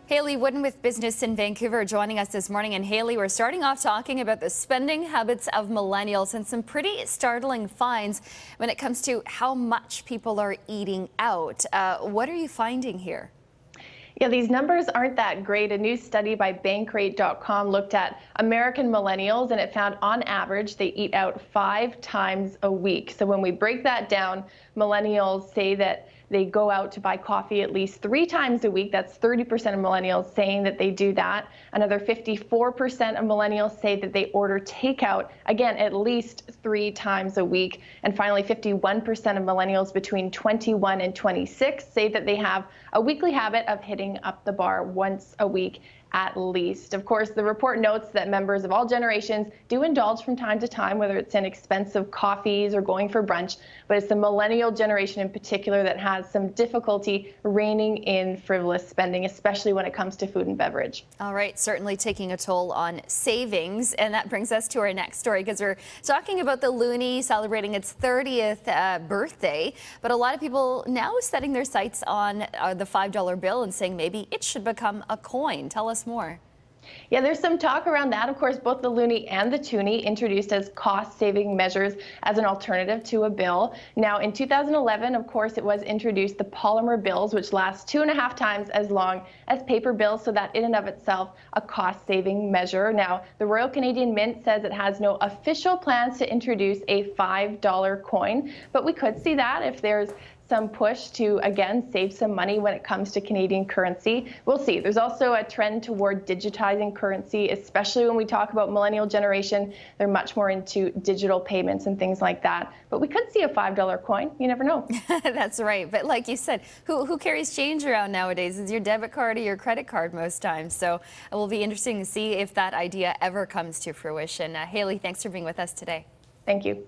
Haley Wooden with Business in Vancouver joining us this morning. And Haley, we're starting off talking about the spending habits of millennials and some pretty startling finds when it comes to how much people are eating out. What are you finding here? Yeah, these numbers aren't that great. A new study by Bankrate.com looked at American millennials, and it found on average they eat out 5 times a week. So when we break that down, millennials say that they go out to buy coffee at least 3 times a week. That's 30% of millennials saying that they do that. Another 54% of millennials say that they order takeout, again, at least 3 times a week. And finally, 51% of millennials between 21 and 26 say that they have a weekly habit of hitting up the bar once a week at least. Of course, the report notes that members of all generations do indulge from time to time, whether it's in expensive coffees or going for brunch, but it's the millennial generation in particular that has some difficulty reining in frivolous spending, especially when it comes to food and beverage. All right, certainly taking a toll on savings. And that brings us to our next story, because we're talking about the loonie celebrating its 30th birthday. But a lot of people now setting their sights on the $5 bill and saying maybe it should become a coin. Tell us more. Yeah, there's some talk around that. Of course, both the loonie and the toonie introduced as cost-saving measures as an alternative to a bill. Now, in 2011, of course, it was introduced the polymer bills, which last 2.5 times as long as paper bills, so that in and of itself a cost-saving measure. Now, the Royal Canadian Mint says it has no official plans to introduce a $5 coin, but we could see that if there's some push to, again, save some money when it comes to Canadian currency. We'll see. There's also a trend toward digitizing currency, especially when we talk about millennial generation. They're much more into digital payments and things like that. But we could see a $5 coin. You never know. That's right. But like you said, who carries change around nowadays? It's your debit card or your credit card most times. So it will be interesting to see if that idea ever comes to fruition. Haley, thanks for being with us today. Thank you.